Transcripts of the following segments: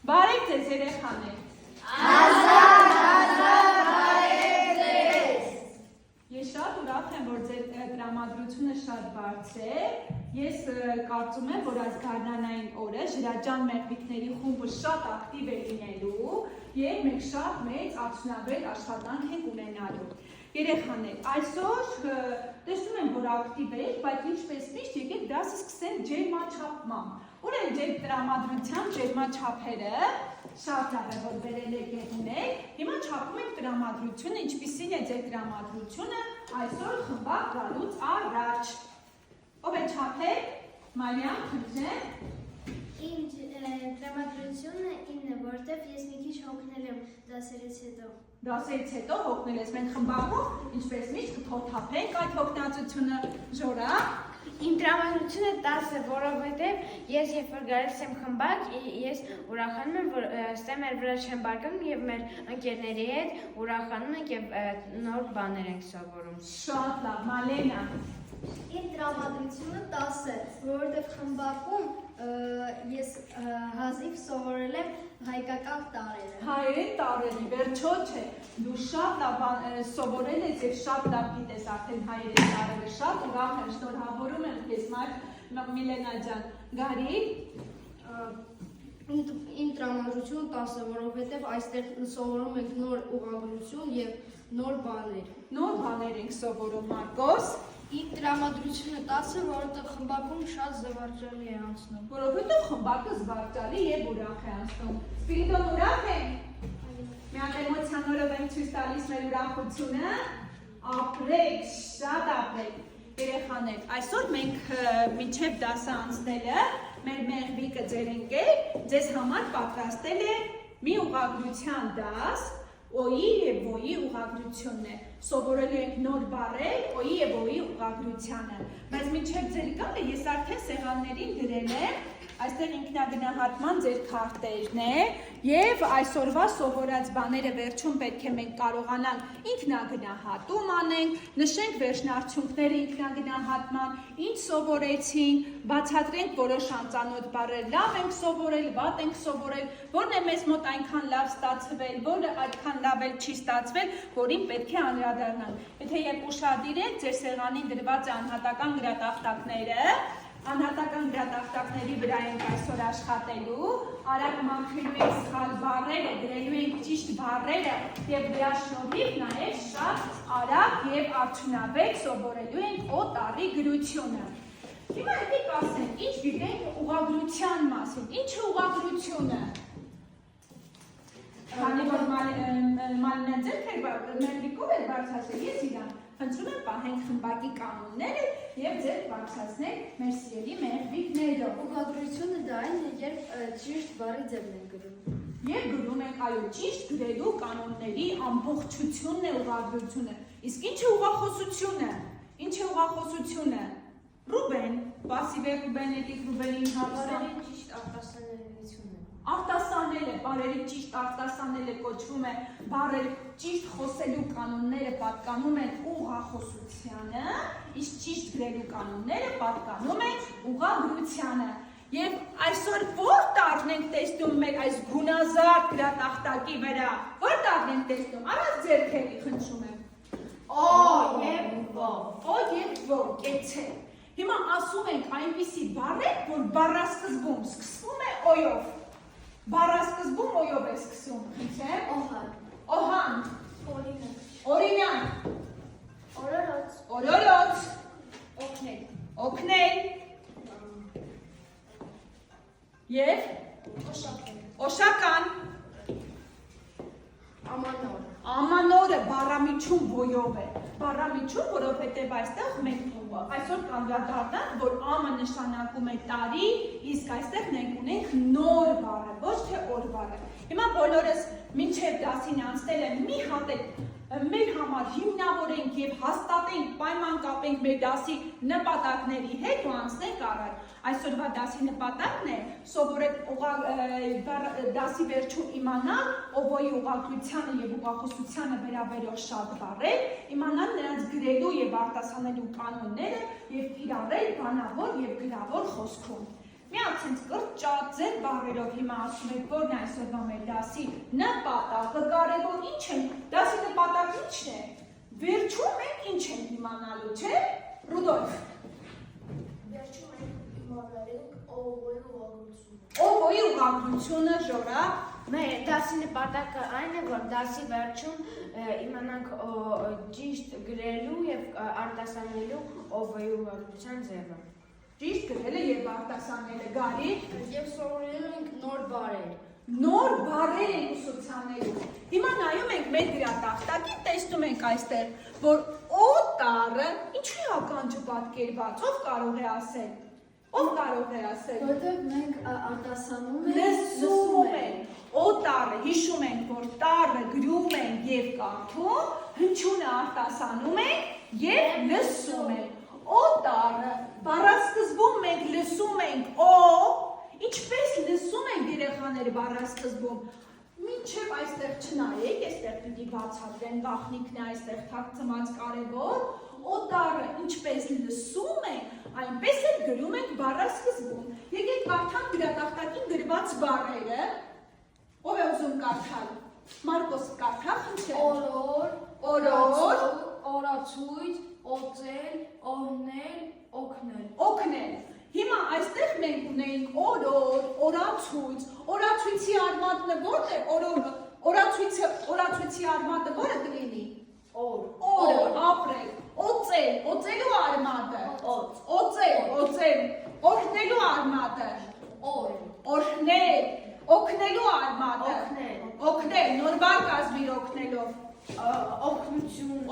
Բարև ձեզ երեխաներ։ Հազար բարև ձեզ։ Ես շատ ուրախ եմ, որ ձեր տրամադրությունը շատ բարձր է։ Ես կարծում եմ, որ այս գարնանային օրը ջրաջան մեղվիկների խումբը շատ ակտիվ է լինելու եւ մենք շատ մեծ արդյունավետ աշխատանք ենք ունենալու։ Երեխաներ, այսօր տեսնում եմ, որ ակտիվ եք, բայց ինչպես միշտ եկեք դասը սկսենք ջերմաչափմամբ։ Ուր են ձեր տրամադրության ջերմաչափերը, շատ լավ է, որ վերել եք եւ ունեք։ Հիմա չափում ենք տրամադրությունը, ինչպիսին է ձեր տրամադրությունը այսօր խմբակ գալուց առաջ։ Ով է չափել? Մարիամ, քրիստեն։ Իմ տրամադրությունը 9 է, որտեվ ես մի քիչ հոգնել եմ դասերից հետո։ Դասերից հետո հոգնել ես, մենք խմբակում ինչպես միշտ կթոթափենք այդ հոգնածությունը, Ժորա։ Իմ տրամադրությունը 10 է, որովհետև ես երբ որ գալիս եմ խմբակ, ես ուրախանում եմ, որ ստե մեր վրա չեմ բարկանում եւ մեր ընկերների հետ ուրախանում ենք եւ նոր բաներ ենք սովորում։ Շատ լավ, Մալենա։ Իմ տրամադրությունը 10 է, որովհետև խմբակում ես հազիվ սովորել եմ հայկական տարերը։ Հայերեն տարերի, վերջո չէ, դու շատ լավ սովորել ես եւ շատ լավ գիտես արդեն հայերեն տարերը, շատ ուրախ եմ, շնորհավորում եմ քեզ Միլենա ջան, Գարի։ Իմ տրամադրությունը 10 է, որովհետև այստեղ սովորում ենք նոր ուղղագրություն եւ նոր բաներ։ Նոր բաներ ենք սովորում, Մարկոս։ Իմ տրամադրությունը 10 է, որովհետև խմբակում շատ զվարճալի է անցնում։ Որովհետև խմբակը զվարճալի եւ ուրախ է անցնում։ Սպիրիդոն ուրախ է։ Մի հատ էմոցիաներով ենք ցույց տալիս մեր ուրախությունը։ Ապրեք, շատ ապրեք։ Երեխաներ, այսօր մենք մինչև դասը անցնելը մեր մեղվիկը ձեր ընկեր ձեզ համար պատրաստել է մի ուղղագրության դաս, օ-ի եւ ոյի ուղղագրությունն է։ Սովորելու ենք նոր բառեր օ-ի եւ ոյի ուղղագրությանը։ Բայց մինչև ձեր գալը ես արդեն սեղաններին դրել եմ այստեղ ինքնագնահատման ձեր քարտերն է եւ այսօրվա սովորած բաները վերջում պետք է մենք կարողանանք ինքնագնահատում անենք, նշենք վերջնարդյունքները ինքնագնահատման, ինչ սովորեցինք, բացատրենք որոշ անծանոթ բառեր, լավ ենք սովորել, վատ ենք սովորել, որն է մեզ մոտ այնքան լավ ստացվել, որը այդքան լավ էլ չի ստացվել, որին պետք է անդրադառնանք։ Եթե երբ ուշադիր եք, ձեր սեղանին դրված է անհատական գրատախտակները, անհատական գրատախտակների վրա ենք այսօր աշխատելու, արագ մաքրելու ենք սխալ բառերը, գրելու ենք ճիշտ բառերը եւ դրա շնորհիվ նաեւ շատ արագ եւ արդյունավետ սովորելու ենք օտարի գրությունը։ Հիմա եկեք ասենք, ինչ գիտենք ուղղագրության մասին։ Ինչ է ուղղագրությունը։ Քանի որ Մալինան ձեր էր բարձրացել, ես իրան խնդրում եմ պահենք խմբակի կանոնները եւ ձեր բարձրացնենք մեր սիրելի մեղվիկները։ Ուղղագրությունը դա այն է, երբ ճիշտ բառի ձևն ենք գրում։ Եվ գրում ենք, այո, ճիշտ գրելու կանոնների ամբողջությունն է ուղղագրությունը։ Իսկ ինչ է ուղղախոսությունը։ Ինչ է ուղղախոսությունը։ Ռուբեն, Պասիվ է Ռուբենետիկ Ռուբենին հարցրել Ճիշտ արտասանելիությունը։ Արտասանելը, բառերի ճիշտ արտասանելը կոչվում է, բառեր ճիշտ խոսելու կանոնները պատկանում են ուղղախոսությանը, իսկ ճիշտ գրելու կանոնները պատկանում են ուղղագրությանը։ Եվ այսօր ո՞ր տարրն ենք տեսնում մեր այս գունազարդ գրատախտակի վրա։ Ո՞ր տարրն ենք տեսնում։ Արած ձեռքերի խնդրում եմ։ Օ եւ ո։ Օ եւ ո, կեցե։ Հիմա ասում ենք այնպիսի բառեր, որ բառասկզբում սկսվում է օյով։ Բառասկզբում օյով է սկսում, խնդրեմ։ Օհան, Օհան, օրինակ, օրինակ, օրորոց, օրորոց, օգնել, օգնել եւ օշակել, օշական, Ամանոր։ ամանորը բառամիջում ոյով է։ Բառամիջում, որովհետեւ այստեղ մենք այսօր կանդրադառնանք, որ ամը նշանակում է տարի, իսկ այստեղ մենք ունենք նոր բառը, ոչ թե օր բառը։ Հիմա բոլորս մինչև դասին անցնելը մի հատ մեր համար հիմնավորենք եւ հաստատենք, պայման կապենք մեր դասի նպատակների հետ ու անցնենք առաջ։ Այսօրվա դասի նպատակն է սովորել դասի վերջում իմանալ օբոյի ուղղագրությանը եւ ուղղախոսությանը վերաբերող շատ բառեր, իմանալ նրանց գրելու եւ արտասանելու կանոնները եւ կիրառել բանավոր եւ գրավոր խոսքում։ Մի հատ ցենց կրճատ ձեր բառերով հիմա ասում եք, որն է այսօրվա մեր դասի նպատակը, կարևոր ինչ է, դասի նպատակը ինչն է, վերջում մենք ինչ ենք իմանալու, չէ, Ռուդոլֆ։ Վերջում ենք իմանալու օվոյի ուղղությունը։ Օվոյի ուղղությունը, Ժորա։ Մեր դասի նպատակը այն է, որ դասի վերջում իմանանք ճիշտ գրելու եւ արտասանելու օվոյի ուղղության ձևը։ Ճիշտ գրելը եւ արտասանելը, Գարիկ։ Եվ սովորելու ենք նոր բառեր։ Նոր բառեր են ուսուցանելու։ Հիմա նայում ենք մեր գրատախտակին, տեսնում ենք այստեղ, որ օ տառը ինչու է ականջը պատկերված, ով կարող է ասել։ Ով կարող է ասել։ Որտեղ մենք արտասանում ենք, Լսում ենք։ Օ տառը, հիշում ենք, որ տառը գրում ենք եւ կարդում, հնչյունը արտասանում ենք եւ լսում ենք։ Օ տառը, բառասկզբում մենք լսում ենք օ, ինչպես լսում ենք երեխաները բառասկզբում։ Մինչև այստեղ չնայեք, այստեղ պիտի բացատրեմ, գաղտնիքն է այստեղ թաքցված կարևոր։ Օ տառը ինչպես լսում ենք, այնպես էլ գրում ենք բառասկզբում։ Եկեք կարդանք գրատախտակին գրված բառերը։ Ով է ուզում կարդալ։ Մարկոս կարդա, խնդրեմ։ Օրոր, օրացույց, օծել, օրհնել, օգնել։ Օգնել։ Հիմա այստեղ մենք ունենք օրոր, օրացույց, օրացույցի արմատը ո՞րն է, օրացույցի արմատը ո՞րը կլինի։ Օրը, ապրել, օծել, օծելու արմատը, օծել, օրհնելու արմատը, օրհնել, օգնելու արմատը, օգնել, նոր բառ կազմիր օգնելով, օգնություն,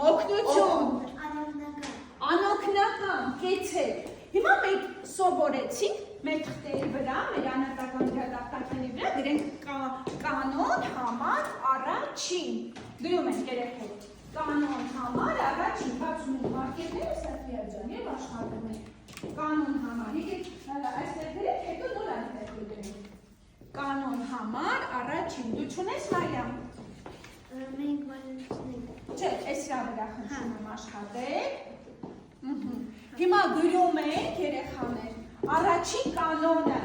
անօգնական, կեցեք։ Հիմա մենք սովորեցինք մեր թղթերի վրա, մեր անհատական գրատախտակների վրա գրենք կանոն համար առաջին։ Գրում ենք երեխեք։ Կանոն համար առաջին, բացում ենք մարկետները Սոֆիա ջան եւ աշխատում ենք։ Կանոն համար, եկեք այստեղ գրեք, հետո նոր այստեղ գրենք։ Կանոն համար առաջին, դու չունես Մարիամ։ Մենք մանրությունենք։ Չէ, այս իրա վրա խնդրում եմ աշխատեք։ Հիմա գրում ենք երեխաներ, առաջին կանոնը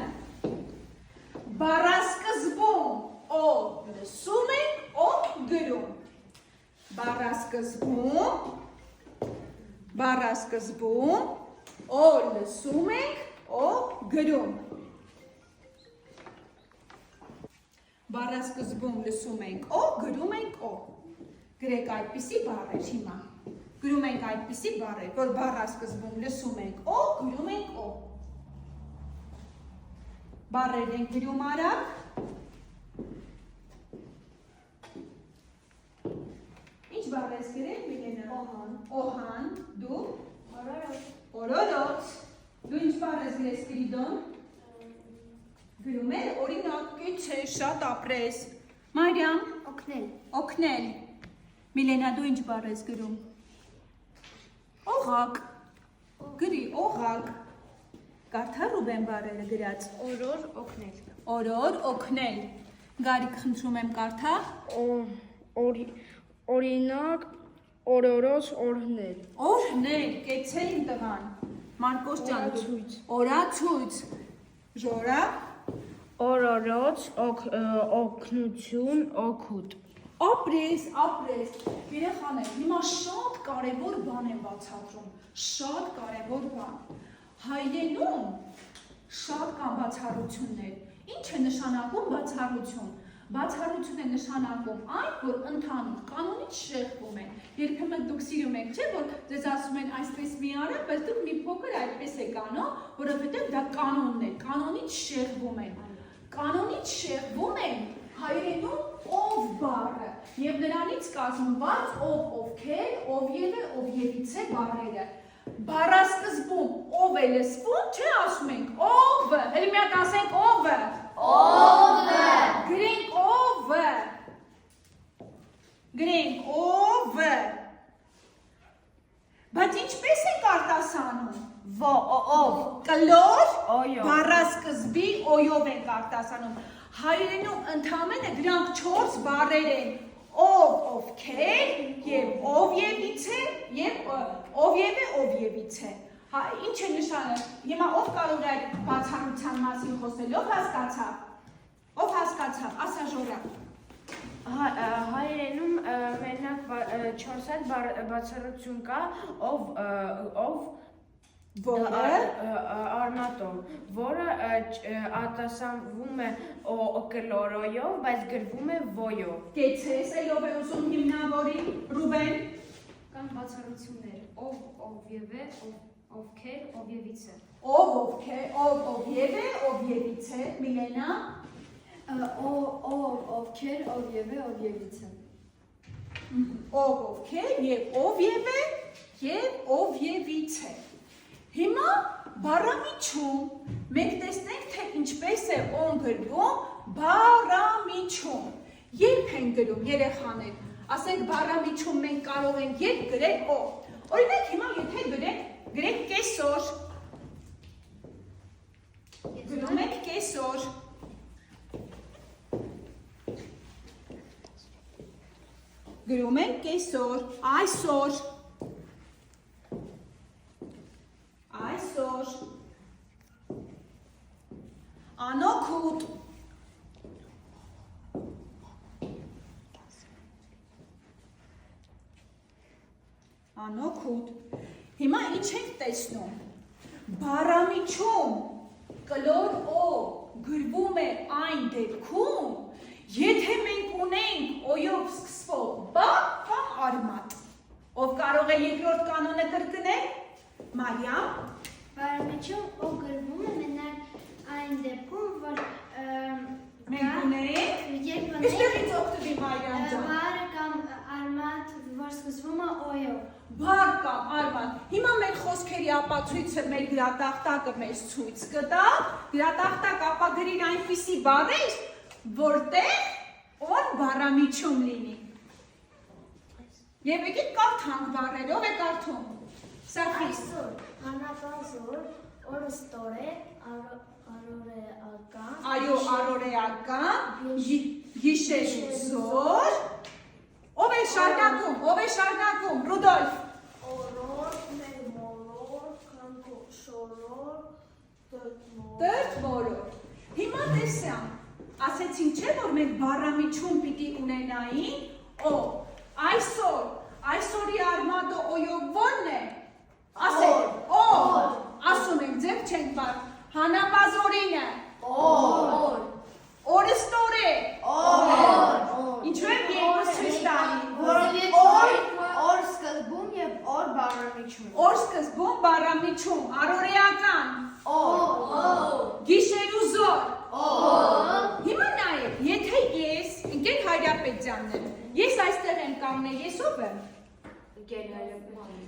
բառասկզբում օ լսում ենք, օ գրում։ Բառասկզբում օ լսում ենք, օ գրում։ Բառասկզբում լսում ենք օ, գրում ենք օ։ Գրեք այդպիսի բառեր հիմա։ Գրում ենք այդպիսի բառեր, որ բառասկզբում լսում ենք օ, գրում ենք օ։ Բառեր ենք գրում արագ։ Ինչ բառ ես գրել, Միլենա։ Օհան, դու։ Օրորոց։ Դու ինչ բառ ես գրել, Սպիրիդոն։ Գրում է, օրինակ, կեչե, շատ ապրես։ Մարիամ։ Օգնել։ Միլենա, դու ինչ բառ ես գրում։ Օղակ, գրի, օղակ, կարդա Ռուբեն բառերը գրած, Օրոր, օգնել։ օրոր, օգնել, Գարիկ խնդրում եմ կարդա, Օրինակ, օրորոց, օրհնել։ օրհնել, կեցել իմ տղան, Մարկոս ջան, օրացույց, Ժորա, Օրորոց, օգնություն, օգուտ։ ապրես, երեխաներ, հիմա շատ կարևոր բան եմ բացատրում, շատ կարևոր բան, հայրենում շատ կան բացառություններ, ինչ է նշանակում բացառություն, բացառություն է նշանակում այն, որ ընդհանուր կանոնից շեղվում են, երբեմն դուք սիրում եք, չէ, որ ձեզ ասում են այսպես մի արա, բայց դուք մի փոքր այդպես եք անում, որովհետև դա կանոնն է, կանոնից շեղվում են, կանոնից շեղվում են հայրենում ով բառը եւ նրանից կազմված ով ովքեր, ովևէ, ովևիցե բառերը։ Բառասկզբում ով է լսվում, չէ ասում ենք ովը, հենց մի հատ ասենք ովը։ Ովը։ Գրենք ովը։ Գրենք ովը։ Բայց ինչպես ենք արտասանում։ Ով։ Կլոր, բառասկզբի օյով ենք արտասանում։ Հայրենում ընդամենը դրանք 4 բառեր են, ով, ովքեր եւ ովևիցե եւ ովևէ, ովևիցե։ Հա, ինչ է նշանը։ Հիմա ով կարող է այդ բացառության մասին խոսելով հասկացա։ ստացավ, ասա Ժորա։ Հայերենում մենակ 4 հատ բացառություն կա, Որը արմատով, որը արտասանվում է կլորոյով, բայց գրվում է ոյով։ կեցես, այլով է ուզում հիմնավորի, Ռուբեն, Կան բացառություններ, ով եւ է, ովքեր, ով եւից է։ ով եւ է, ով եվից է, Միլենա, ովքեր, ով եւ է, ով եւից է։ ովքեր եւ ով եւ է եւ ով եվից է։ Հիմա բառամիջում մենք տեսնենք, թե ինչպես է ոն գրվում բառամիջում։ Երբ են գրում երեխաներ, ասենք բառամիջում մենք կարող ենք երբ գրել ով։ Օրինակ հիմա եթե գրենք կեսօր, գրում ենք կեսօր, գրում ենք կեսօր, այսօր, անօգուտ, անօգուտ։ Հիմա ինչ ենք տեսնում։ Բառամիջում կլոր օ գրվում է այն դեպքում, եթե մենք ունենք օյով սկսվող բառ կամ արմատ։ Ով կարող է երկրորդ կանոնը կրկնել։ Մարիամ։ Բառամիջում ով գրվում է մենակ այն դեպքում, որ Մենք ունենք։ երբ Այստեղից օգտվի Մարիամ ջան։ բառը կամ արմատ, որ սկսվում է օյով։ Բառ կամ արմատ։ Հիմա մեր խոսքերի ապացույցը մեր գրատախտակը մեզ ցույց կտա։ Գրատախտակ ապա գրիր այնպիսի բառեր, որտեղ օն բառամիջում լինի։ Եվ եկեք կարդանք բառեր, ով է կարդում։ Սաֆիս։ Այսօր անապազոր, օրստորե, արորեական։ Այո, արորեական, գիշերուզոր։ Ով է շարունակում, Ռուդոլֆ։ Օրոր, մերմորոր, կանկոշորոր, Տրտմորոր։ Հիմա տեսամ, ասեցինք չէ, որ մենք բառամիջում պիտի ունենային, այսօրի արմատը օյով ո՞րն է։ Ասեք, ասում ենք, ձեր չենք բար, հանապազորինը, օրստորե, ինչու եմ երկուս ցույց տալի։ Օր սկզբում եւ օր բառամիջում։ Օր սկզբում բառամիջում, առօրեական, գիշերուզոր, հիմա նայեք, եթե ես, ընկեր Հայրապետյաններ, ես այստեղ եմ կանգնել, ես ով եմ։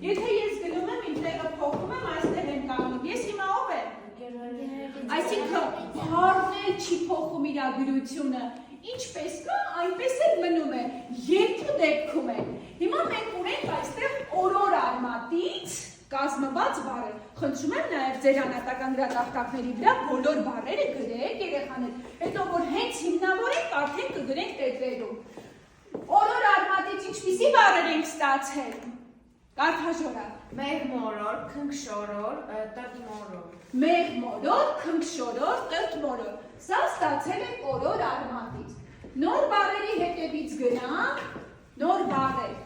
Եթե ես գնում եմ, իմ տեղը փոխում եմ, այստեղ եմ կանգնում, ես հիմա ով եմ։ Այսինքն բառն էլ չի փոխում իր գրությունը, ինչպես կա, այնպես էլ մնում է, երկու դեպքում է։ Հիմա մենք ունենք այստեղ օրոր արմատից կազմված բառեր։ Խնդրում եմ նաև ձեր անհատական գրատախտակների վրա բոլոր բառերը գրեք երեխաներ, հետո որ հենց հիմնավորենք, արդեն կգրենք տետրերում։ Օրոր արմատից ինչպիսի բառեր ենք ստացել։ Կարդաժորա։ Մեղմորոր, քնքշորոր, տրտմորոր։ Մեղմորոր, քնքշորոր, տրտմորոր։ Սա ստացել ենք օրոր արմատից։ Նոր բառերի հետևից գնանք, նոր բառեր։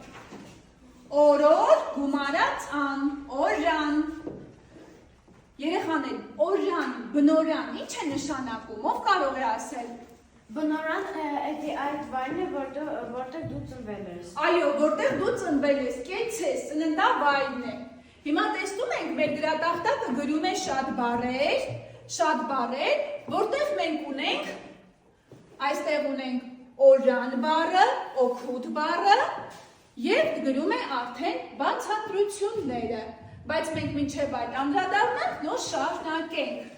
Օրոր, գումարած ան, օրան։ Երեխաներ, օրան, բնորան, ինչ է նշանակում, ով կարող է ասել։ Բնորան այդ վայրն է, որտեղ դու ծնվել ես։ Այո, որտեղ դու ծնվել ես, կեց ես, ծննդավայրն է։ Հիմա տեսնում ենք, մեր գրատախտակը գրում է շատ բառեր, որտեղ մենք ունենք, այստեղ ունենք օրան բառը, օգուտ բառը եւ գրում է արդեն բացատրությունները, բայց մենք մինչև այդ անդրադառնանք, նոր շարունակենք։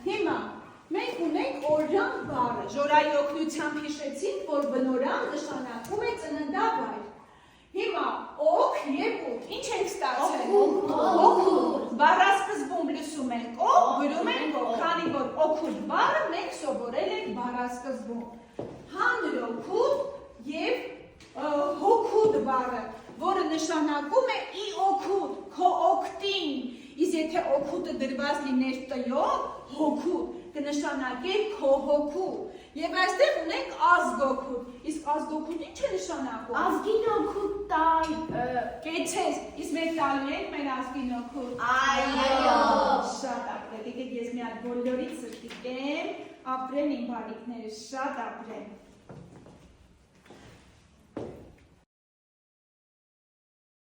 Հիմա մենք ունենք օրան բառը, Ժորայի օգնությամբ հիշեցինք, որ բնորան նշանակում է ծննդավայր։ Հիմա օգ եւ ուտ, ինչ ենք ստացել։ Օգուտ։ Բառասկզբում լսում ենք օգ, գրում ենք օգ, քանի որ օգուտ բառը մենք սովորել ենք բառասկզբում։ Հանրօգուտ եւ հոգուտ բառը, որը նշանակում է ի օգուտ, քո օգտին։ Իսկ եթե օգուտը գրված լիներ տյով, հոգուտ, կնշանակեր քո հոգու։ Եվ այստեղ ունենք ազգօգուտ։ Իսկ ազգօգուտ ինչ է նշանակում։ Ազգին օգուտ տալ։ Կեցես, իսկ մեր տալու ենք մեր ազգին օգուտ։ Այո։ Շատ ապրել, եկեք ես մի հատ բոլորից սրտիկեմ, ապրեն իմ բարիքները, շատ ապրեն։